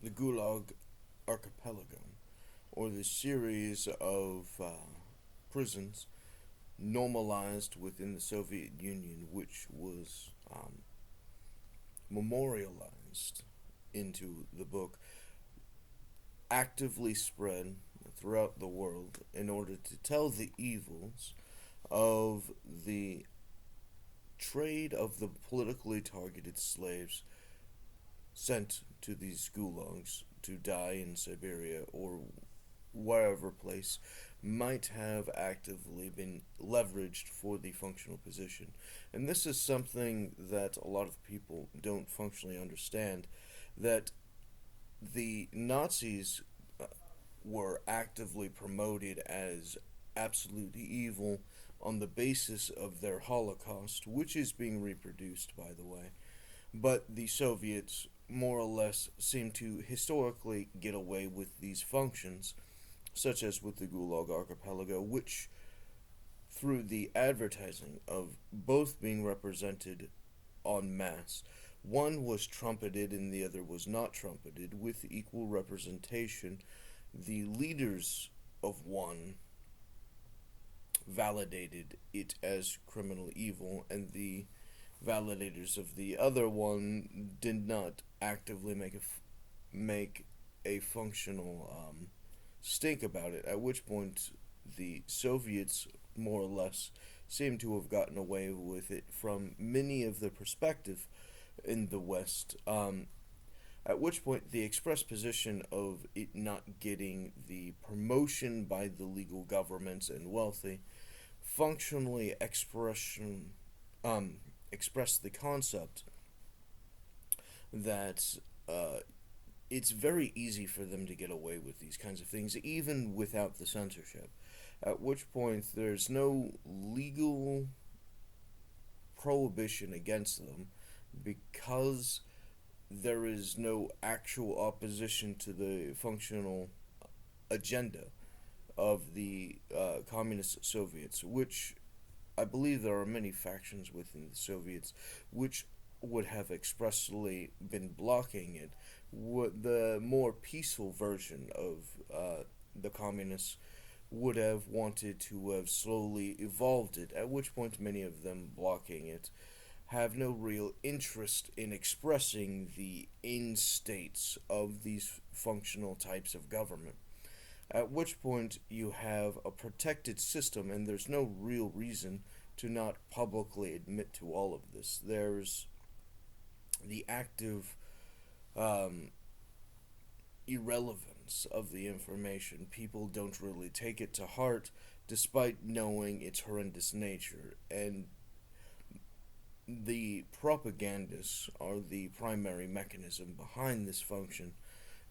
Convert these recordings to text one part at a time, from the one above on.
the Gulag Archipelago, or the series of prisons normalized within the Soviet Union, which was memorialized into the book, actively spread throughout the world in order to tell the evils of the trade of the politically targeted slaves sent to these gulags to die in Siberia or wherever place might have actively been leveraged for the functional position. And this is something that a lot of people don't functionally understand, that the Nazis were actively promoted as absolutely evil on the basis of their Holocaust, which is being reproduced, by the way. But the Soviets more or less seem to historically get away with these functions, such as with the Gulag Archipelago, which, through the advertising of both being represented en masse, one was trumpeted and the other was not trumpeted, with equal representation. The leaders of one validated it as criminal evil, and the validators of the other one did not actively make a functional stink about it. At which point, the Soviets more or less seem to have gotten away with it from many of the perspective in the West. At which point, the express position of it not getting the promotion by the legal governments and wealthy functionally express the concept that it's very easy for them to get away with these kinds of things, even without the censorship. At which point, there's no legal prohibition against them because there is no actual opposition to the functional agenda of the communist Soviets, which I believe there are many factions within the Soviets which would have expressly been blocking it. The more peaceful version of the communists would have wanted to have slowly evolved it, at which point many of them blocking it have no real interest in expressing the end states of these functional types of government. At which point you have a protected system, and there's no real reason to not publicly admit to all of this. There's the active irrelevance of the information. People don't really take it to heart despite knowing its horrendous nature, and the propagandists are the primary mechanism behind this function.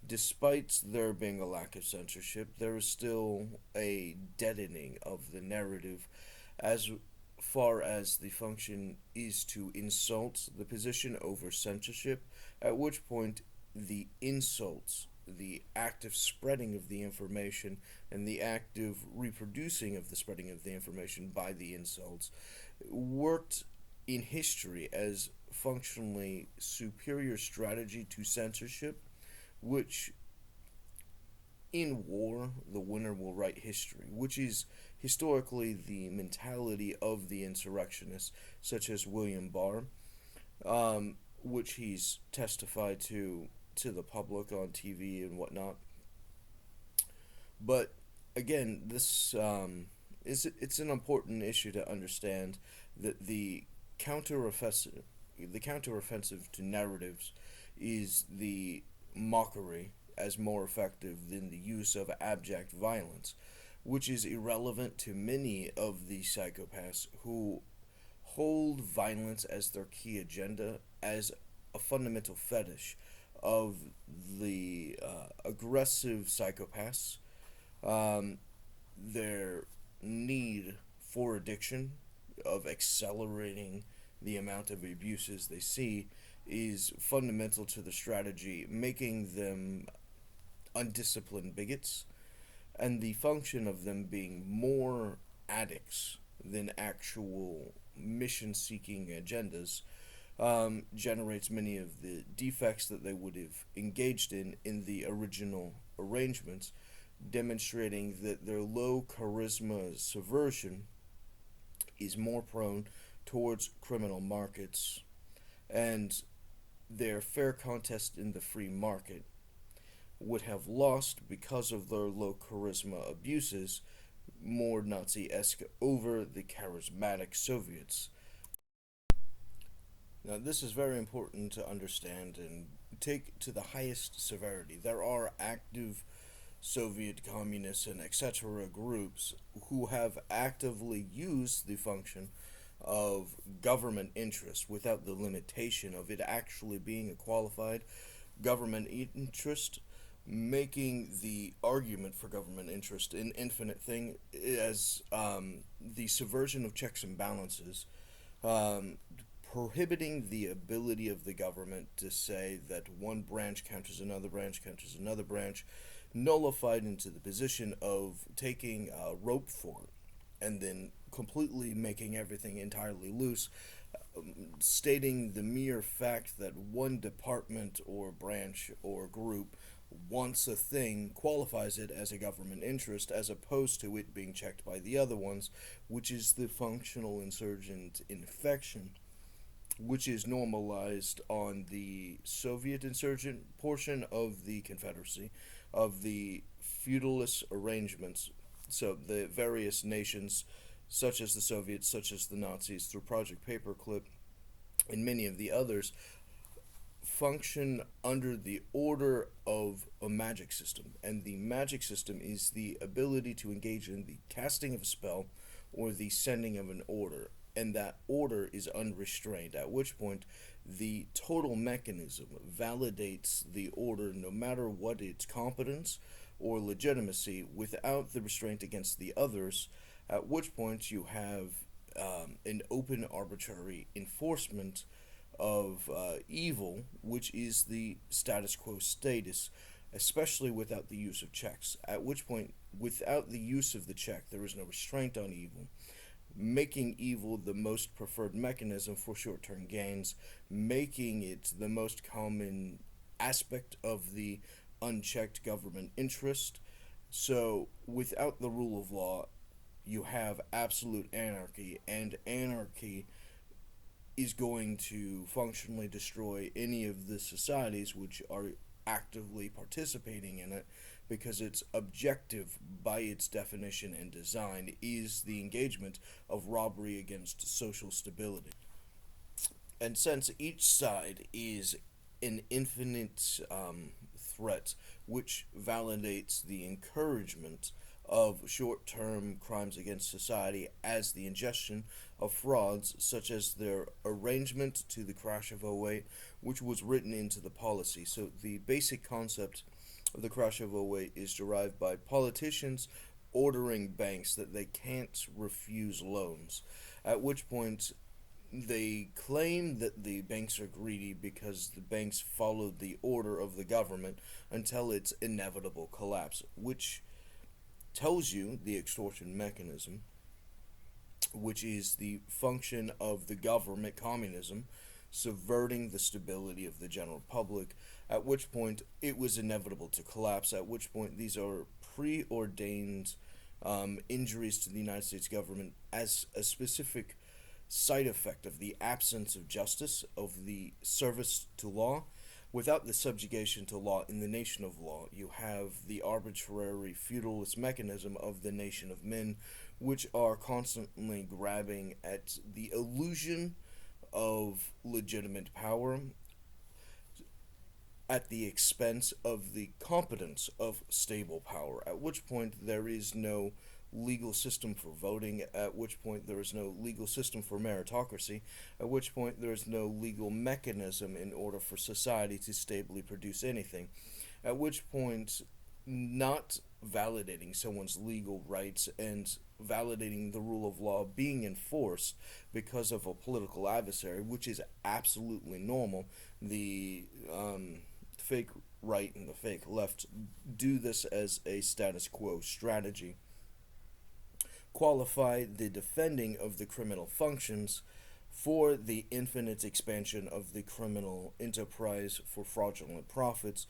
Despite there being a lack of censorship, there is still a deadening of the narrative as far as the function is to insult the position over censorship, at which point the insults, the active spreading of the information, and the active reproducing of the spreading of the information by the insults worked in history as functionally superior strategy to censorship, which in war the winner will write history, which is historically the mentality of the insurrectionists, such as William Barr, which he's testified to the public on TV and whatnot. But again, this it's an important issue to understand that the counteroffensive to narratives is the mockery as more effective than the use of abject violence, which is irrelevant to many of the psychopaths who hold violence as their key agenda, as a fundamental fetish of the aggressive psychopaths. Their need for addiction, of accelerating the amount of abuses they see, is fundamental to the strategy, making them undisciplined bigots, and the function of them being more addicts than actual mission seeking agendas generates many of the defects that they would have engaged in the original arrangements, demonstrating that their low charisma subversion is more prone towards criminal markets, and their fair contest in the free market would have lost because of their low charisma abuses more Nazi-esque over the charismatic Soviets. Now, this is very important to understand and take to the highest severity. There are active Soviet communists and etc. groups who have actively used the function of government interest without the limitation of it actually being a qualified government interest, making the argument for government interest an infinite thing as the subversion of checks and balances, um, prohibiting the ability of the government to say that one branch counters another branch, nullified into the position of taking a rope for it and then completely making everything entirely loose, stating the mere fact that one department or branch or group wants a thing qualifies it as a government interest as opposed to it being checked by the other ones, which is the functional insurgent infection, which is normalized on the Soviet insurgent portion of the Confederacy, of the feudalist arrangements. So the various nations, such as the Soviets, such as the Nazis, through Project Paperclip, and many of the others, function under the order of a magic system. And the magic system is the ability to engage in the casting of a spell or the sending of an order. And that order is unrestrained, at which point the total mechanism validates the order no matter what its competence or legitimacy without the restraint against the others, at which point you have an open arbitrary enforcement of evil, which is the status quo status, especially without the use of checks, at which point without the use of the check there is no restraint on evil, making evil the most preferred mechanism for short-term gains, making it the most common aspect of the unchecked government interest. So without the rule of law, you have absolute anarchy, and anarchy is going to functionally destroy any of the societies which are actively participating in it, because its objective, by its definition and design, is the engagement of robbery against social stability. And since each side is an infinite threat, which validates the encouragement of short-term crimes against society as the ingestion of frauds such as their arrangement to the crash of '08, which was written into the policy. So the basic concept of the crash of '08 is derived by politicians ordering banks that they can't refuse loans, at which point they claim that the banks are greedy because the banks followed the order of the government until its inevitable collapse, which tells you the extortion mechanism, which is the function of the government communism subverting the stability of the general public, at which point it was inevitable to collapse, at which point these are preordained injuries to the United States government as a specific side effect of the absence of justice, of the service to law. Without the subjugation to law in the nation of law, you have the arbitrary feudalist mechanism of the nation of men, which are constantly grabbing at the illusion of legitimate power at the expense of the competence of stable power, at which point there is no legal system for voting, at which point there is no legal system for meritocracy, at which point there is no legal mechanism in order for society to stably produce anything, at which point not validating someone's legal rights and validating the rule of law being enforced because of a political adversary, which is absolutely normal. The fake right and the fake left do this as a status quo strategy. Qualify the defending of the criminal functions for the infinite expansion of the criminal enterprise for fraudulent profits,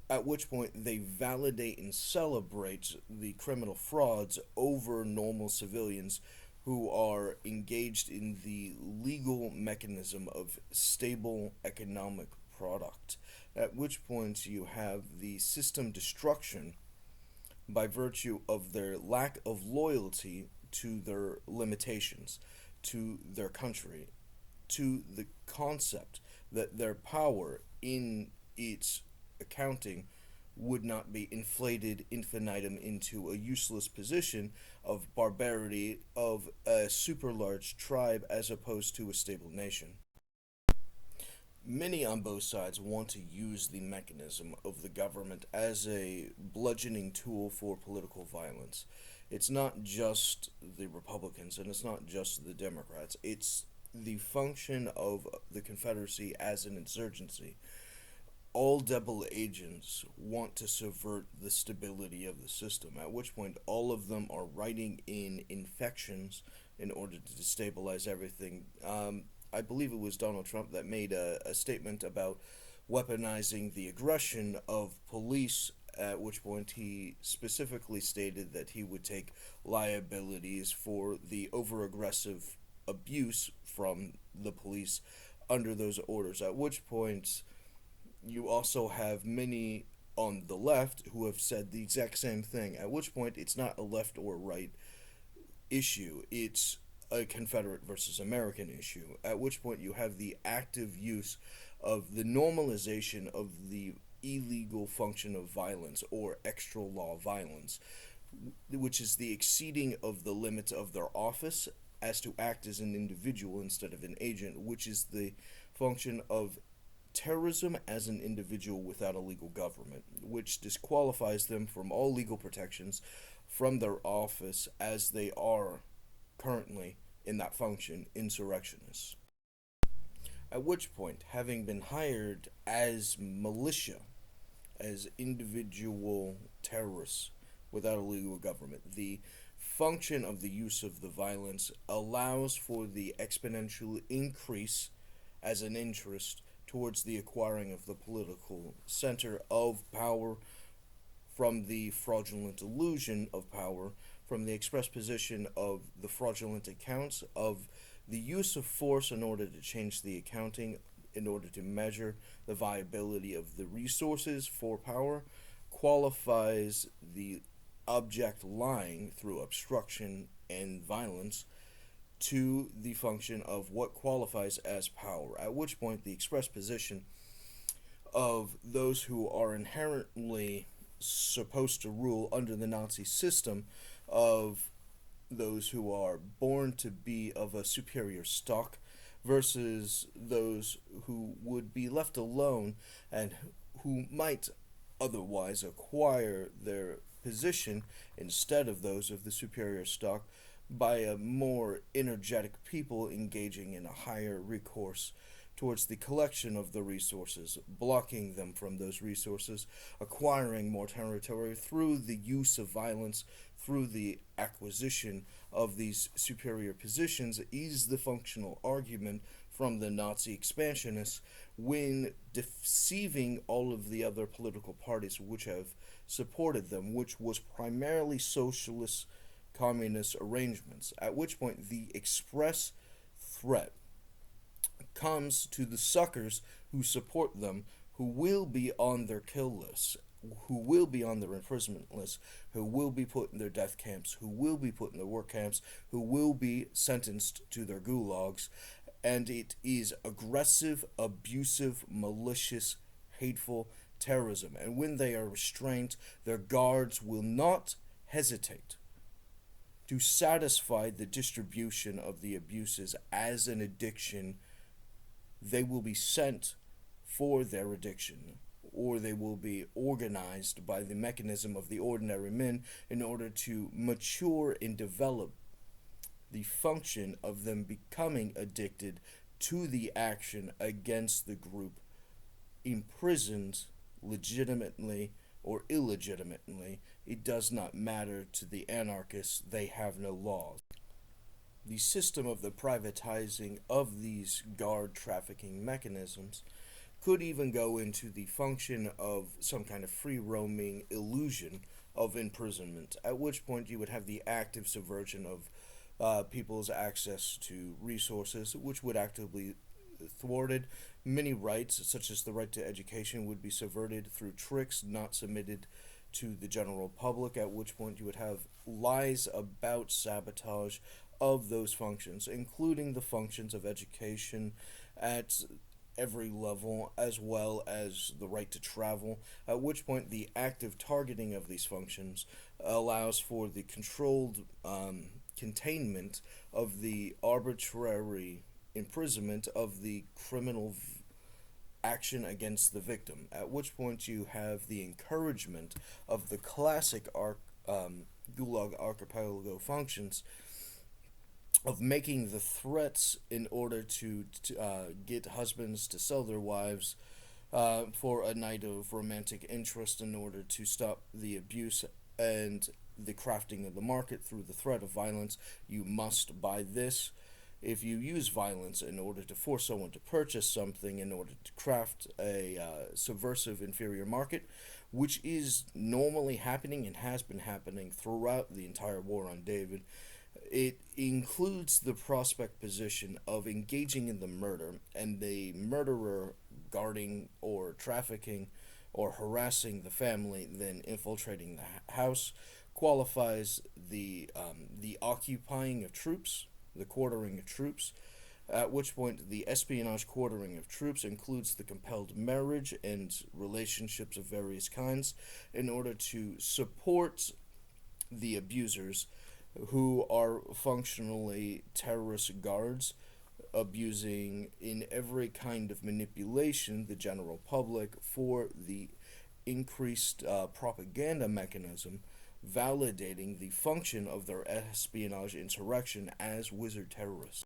at which point they validate and celebrate the criminal frauds over normal civilians who are engaged in the legal mechanism of stable economic product. At which point you have the system destruction by virtue of their lack of loyalty to their limitations, to their country, to the concept that their power in its accounting would not be inflated infinitum into a useless position of barbarity of a super large tribe as opposed to a stable nation. Many on both sides want to use the mechanism of the government as a bludgeoning tool for political violence. It's not just the Republicans and it's not just the Democrats. It's the function of the Confederacy as an insurgency. All double agents want to subvert the stability of the system, at which point all of them are writing in infections in order to destabilize everything. I believe it was Donald Trump that made a statement about weaponizing the aggression of police, at which point he specifically stated that he would take liabilities for the over-aggressive abuse from the police under those orders, at which point you also have many on the left who have said the exact same thing, at which point it's not a left or right issue, it's a Confederate versus American issue, at which point you have the active use of the normalization of the illegal function of violence or extra law violence, which is the exceeding of the limits of their office as to act as an individual instead of an agent, which is the function of terrorism as an individual without a legal government, which disqualifies them from all legal protections from their office as they are currently in that function, insurrectionists. At which point, having been hired as militia, as individual terrorists without a legal government, the function of the use of the violence allows for the exponential increase as an interest towards the acquiring of the political center of power from the fraudulent illusion of power, from the express position of the fraudulent accounts, of the use of force in order to change the accounting, in order to measure the viability of the resources for power, qualifies the object lying through obstruction and violence to the function of what qualifies as power, at which point the express position of those who are inherently supposed to rule under the Nazi system, of those who are born to be of a superior stock versus those who would be left alone and who might otherwise acquire their position instead of those of the superior stock by a more energetic people engaging in a higher recourse towards the collection of the resources, blocking them from those resources, acquiring more territory through the use of violence, through the acquisition of these superior positions, is the functional argument from the Nazi expansionists when deceiving all of the other political parties which have supported them, which was primarily socialist communist arrangements, at which point the express threat comes to the suckers who support them, who will be on their kill lists, who will be on their imprisonment lists, who will be put in their death camps, who will be put in their work camps, who will be sentenced to their gulags, and it is aggressive, abusive, malicious, hateful terrorism. And when they are restrained, their guards will not hesitate to satisfy the distribution of the abuses as an addiction. They will be sent for their addiction, or they will be organized by the mechanism of the ordinary men in order to mature and develop the function of them becoming addicted to the action against the group imprisoned legitimately or illegitimately. It does not matter to the anarchists, they have no laws. the system of the privatizing of these guard trafficking mechanisms could even go into the function of some kind of free roaming illusion of imprisonment, at which point you would have the active subversion of people's access to resources, which would actively thwarted. Many rights, such as the right to education, would be subverted through tricks not submitted to the general public, at which point you would have lies about sabotage of those functions, including the functions of education at every level, as well as the right to travel, at which point the active targeting of these functions allows for the controlled containment of the arbitrary imprisonment of the criminal action against the victim, at which point you have the encouragement of the classic Gulag Archipelago functions of making the threats in order to get husbands to sell their wives for a night of romantic interest in order to stop the abuse and the crafting of the market through the threat of violence. You must buy this. If you use violence in order to force someone to purchase something in order to craft a subversive inferior market, which is normally happening and has been happening throughout the entire war on David, it includes the prospect position of engaging in the murder and the murderer guarding or trafficking or harassing the family, then infiltrating the house, qualifies the occupying of troops, the quartering of troops, at which point the espionage quartering of troops includes the compelled marriage and relationships of various kinds in order to support the abusers who are functionally terrorist guards, abusing in every kind of manipulation the general public for the increased propaganda mechanism, validating the function of their espionage insurrection as wizard terrorists.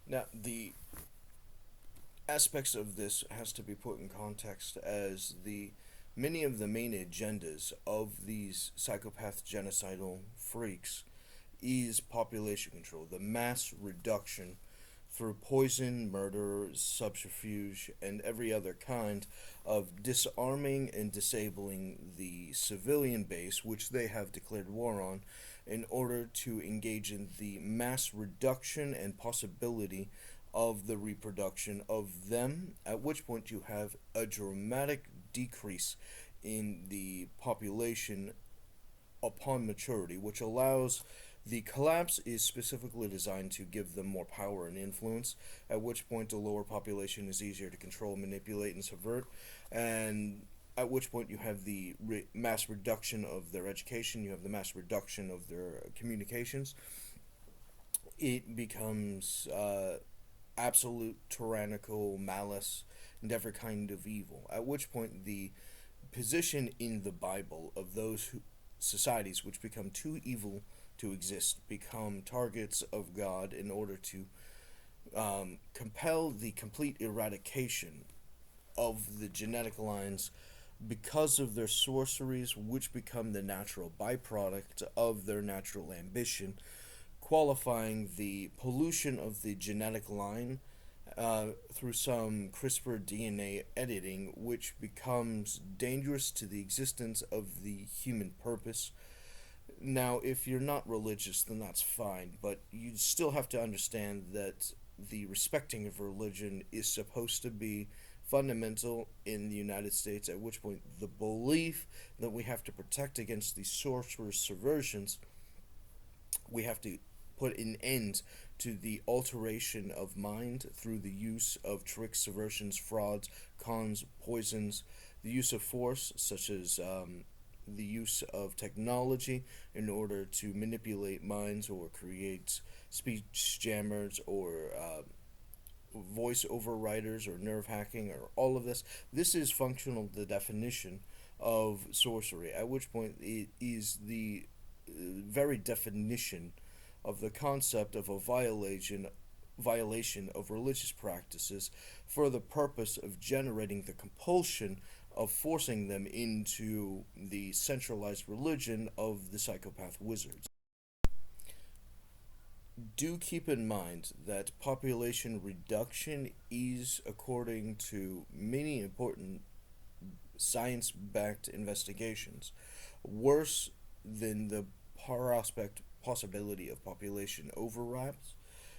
Now, the aspects of this has to be put in context as the many of the main agendas of these psychopath genocidal freaks is population control, the mass reduction through poison, murder, subterfuge, and every other kind of disarming and disabling the civilian base, which they have declared war on, in order to engage in the mass reduction and possibility of the reproduction of them, at which point you have a dramatic decrease in the population upon maturity, which allows the collapse is specifically designed to give them more power and influence, at which point a lower population is easier to control, manipulate, and subvert, and at which point you have the mass reduction of their education, you have the mass reduction of their communications. It becomes absolute tyrannical malice and every kind of evil, at which point the position in the Bible of those societies which become too evil to exist become targets of God in order to compel the complete eradication of the genetic lines because of their sorceries, which become the natural byproduct of their natural ambition, qualifying the pollution of the genetic line through some CRISPR DNA editing, which becomes dangerous to the existence of the human purpose. Now, if you're not religious, then that's fine, but you still have to understand that the respecting of religion is supposed to be fundamental in the United States, at which point the belief that we have to protect against these sorcerer's subversions, we have to put an end to the alteration of mind through the use of tricks, subversions, frauds, cons, poisons, the use of force, such as the use of technology in order to manipulate minds or create speech jammers or voice overriders or nerve hacking or all of this. This is functional the definition of sorcery, at which point it is the very definition of the concept of a violation of religious practices for the purpose of generating the compulsion of forcing them into the centralized religion of the psychopath wizards. do keep in mind that population reduction is, according to many important science backed investigations, worse than the prospect possibility of population overrides.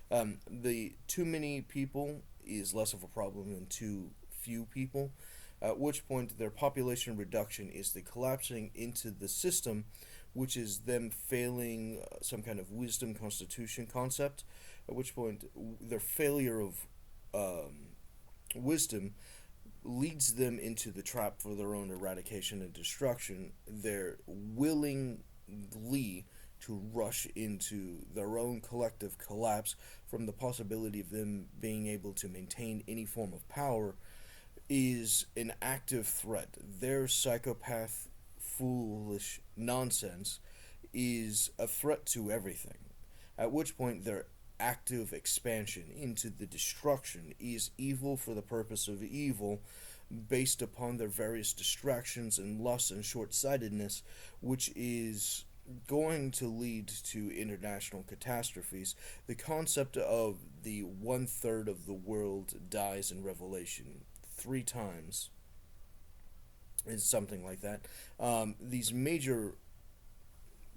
The too many people is less of a problem than too few people, at which point their population reduction is the collapsing into the system, which is them failing some kind of wisdom constitution concept, at which point their failure of wisdom leads them into the trap for their own eradication and destruction. They're willingly to rush into their own collective collapse from the possibility of them being able to maintain any form of power is an active threat. Their psychopath, foolish nonsense is a threat to everything. At which point, their active expansion into the destruction is evil for the purpose of evil, based upon their various distractions and lusts and short sightedness, which is going to lead to international catastrophes. The concept of the 1/3 of the world dies in Revelation 3 times is something like that. These major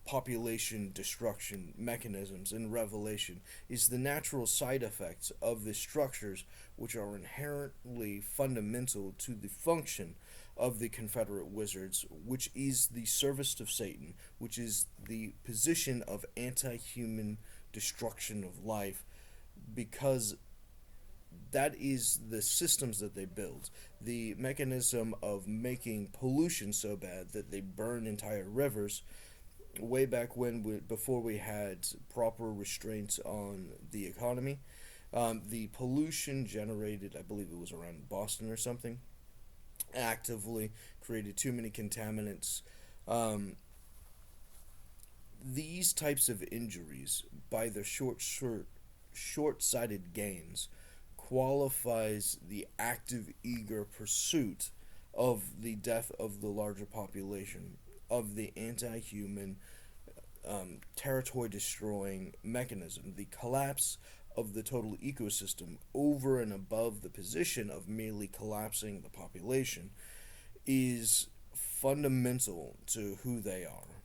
population destruction mechanisms in Revelation is the natural side effects of the structures which are inherently fundamental to the function of the Confederate Wizards, which is the service of Satan, which is the position of anti human destruction of life, because that is the systems that they build. The mechanism of making pollution so bad that they burn entire rivers, way back when, before we had proper restraints on the economy. The pollution generated, I believe it was around Boston or something, actively created too many contaminants. Um, these types of injuries, by their short-sighted gains, qualifies the active, eager pursuit of the death of the larger population, of the anti-human, territory destroying mechanism, the collapse of the total ecosystem over and above the position of merely collapsing the population is fundamental to who they are.